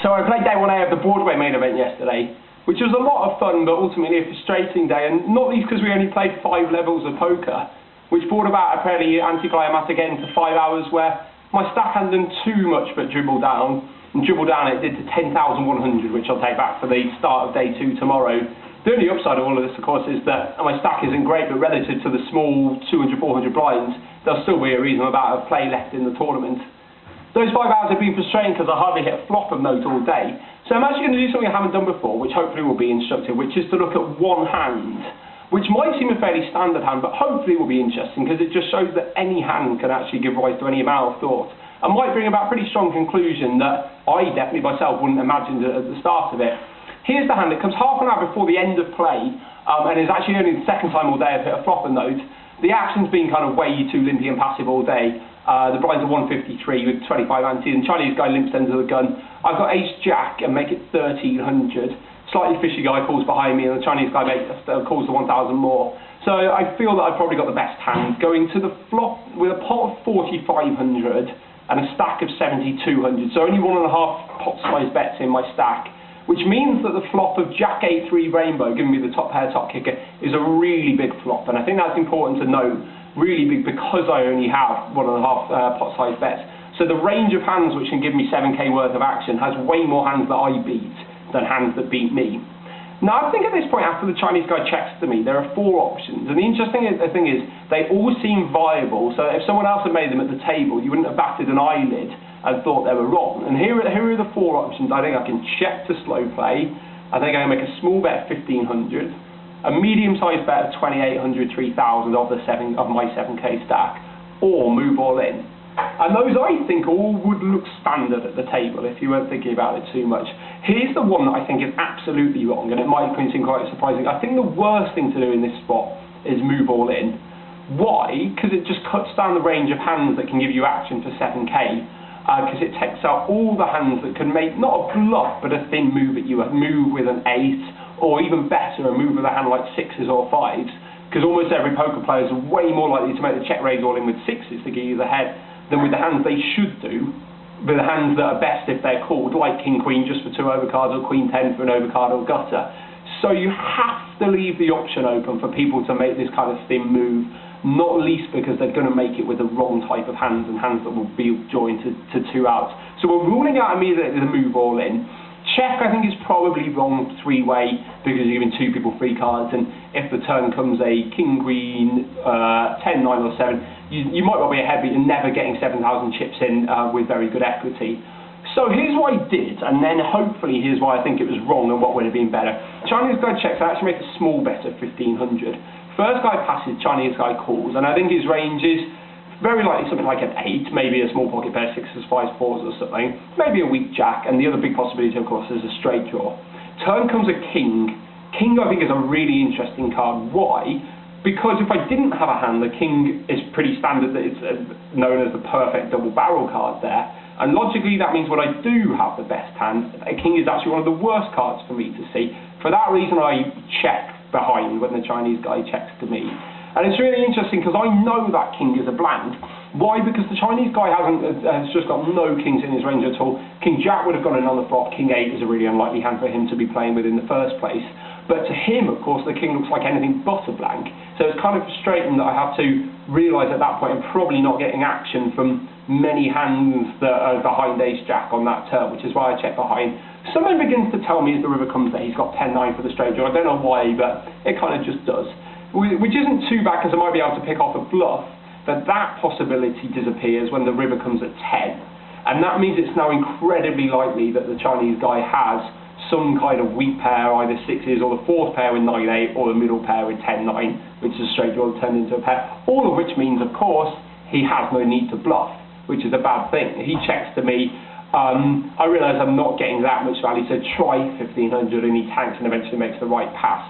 So I played day 1A of the Broadway main event yesterday, which was a lot of fun, but ultimately a frustrating day, and not least because we only played 5 levels of poker, which brought about a fairly anticlimactic end to 5 hours where my stack hadn't done too much but dribble down, and dribble down it did to 10,100, which I'll take back for the start of day 2 tomorrow. The only upside of all of this, of course, is that my stack isn't great, but relative to the small 200, 400 blinds, there'll still be a reasonable amount of play left in the tournament. Those 5 hours have been frustrating because I hardly hit a flop of note all day. So I'm actually going to do something I haven't done before, which hopefully will be instructive, which is to look at one hand, which might seem a fairly standard hand, but hopefully will be interesting because it just shows that any hand can actually give rise to any amount of thought, and might bring about a pretty strong conclusion that I definitely myself wouldn't imagine at the start of it. Here's the hand. It comes half an hour before the end of play, and is actually only the second time all day I've hit a flop of note. The action's been kind of way too limpy and passive all day. The blinds are 153 with 25 ante, and Chinese guy limps into the gun. I've got ace-jack and make it 1,300. Slightly fishy guy calls behind me, and the Chinese guy calls the 1,000 more. So I feel that I've probably got the best hand. Going to the flop with a pot of 4,500 and a stack of 7,200, so only 1.5 pot-size bets in my stack, which means that the flop of Jack A3 Rainbow, giving me the top pair, top kicker, is a really big flop, and I think that's important to note. Really big because I only have 1.5 pot-size bets. So the range of hands which can give me 7k worth of action has way more hands that I beat than hands that beat me. Now I think at this point, after the Chinese guy checks to me, there are 4 options, and the interesting thing is they all seem viable. So if someone else had made them at the table, you wouldn't have batted an eyelid and thought they were wrong. And here are the 4 options. I think I can check to slow play. I think I can make a small bet of 1,500. A medium-sized bet of 2,800, 3,000 of my 7k stack, or move all in. And those, I think, all would look standard at the table if you weren't thinking about it too much. Here's the one that I think is absolutely wrong, and it might seem quite surprising. I think the worst thing to do in this spot is move all in. Why? Because it just cuts down the range of hands that can give you action for 7k. Because it takes out all the hands that can make, not a bluff, but a thin move at you, a move with an 8, or even better, a move with a hand like 6s or 5s, because almost every poker player is way more likely to make the check raise all in with 6s to give you the head than with the hands they should do, with the hands that are best if they're called, like King Queen just for 2 overcards, or Queen 10 for an overcard or gutter. So you have to leave the option open for people to make this kind of thin move, not least because they're going to make it with the wrong type of hands, and hands that will be joined to 2 outs. So we're ruling out immediately the move all in. Check, I think, is probably wrong 3-way because you're giving 2 people free cards, and if the turn comes a King, Queen, 10, 9 or 7, you might well be ahead, but you're never getting 7,000 chips in with very good equity. So here's what I did, and then hopefully here's why I think it was wrong and what would have been better. Chinese guy checks, I actually make a small bet of 1,500. First guy passes, Chinese guy calls, and I think his range is very likely something like an 8, maybe a small pocket pair, 6s, 5s, 4s or something, maybe a weak jack, and the other big possibility, of course, is a straight draw. Turn comes a king. King, I think, is a really interesting card. Why? Because if I didn't have a hand, the king is pretty standard, that it's known as the perfect double barrel card there, and logically that means when I do have the best hand, a king is actually one of the worst cards for me to see. For that reason, I check behind when the Chinese guy checks to me. And it's really interesting because I know that king is a blank. Why? Because the Chinese guy has just got no kings in his range at all. King Jack would have gone in on the flop. King 8 is a really unlikely hand for him to be playing with in the first place. But to him, of course, the king looks like anything but a blank. So it's kind of frustrating that I have to realise at that point I'm probably not getting action from many hands that are behind ace-jack on that turn, which is why I check behind. Something begins to tell me as the river comes that he's got 10-9 for the straight draw. I don't know why, but it kind of just does. Which isn't too bad because I might be able to pick off a bluff, but that possibility disappears when the river comes at 10. And that means it's now incredibly likely that the Chinese guy has some kind of weak pair, either 6s or the 4th pair with 9-8 or the middle pair with 10-9, which is a straight draw turned into a pair. All of which means, of course, he has no need to bluff, which is a bad thing. He checks to me. I realise I'm not getting that much value, so try 1,500 and he tanks and eventually makes the right pass.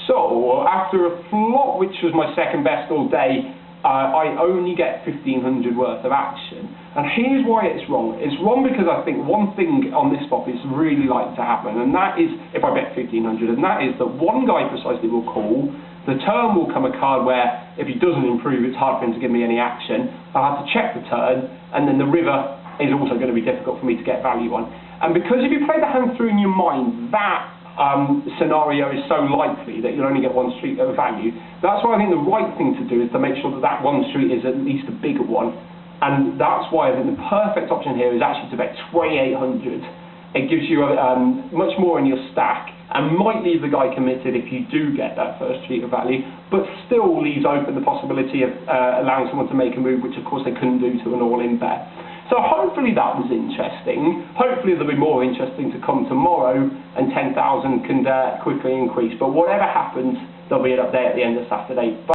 So, after a flop, which was my second best all day, I only get 1,500 worth of action. And here's why it's wrong. It's wrong because I think one thing on this flop is really likely to happen, and that is, if I bet 1,500, and that is that one guy precisely will call, the turn will come a card where, if he doesn't improve, it's hard for him to give me any action. I'll have to check the turn, and then the river is also going to be difficult for me to get value on. And because if you play the hand through in your mind, that scenario is so likely that you'll only get one street of value. That's why I think the right thing to do is to make sure that that one street is at least a bigger one. And that's why I think the perfect option here is actually to bet 2,800. It gives you much more in your stack and might leave the guy committed if you do get that first street of value, but still leaves open the possibility of allowing someone to make a move, which of course they couldn't do to an all-in bet. So hopefully that was interesting. Hopefully there'll be more interesting to come tomorrow and 10,000 can quickly increase. But whatever happens, there'll be an update at the end of Saturday.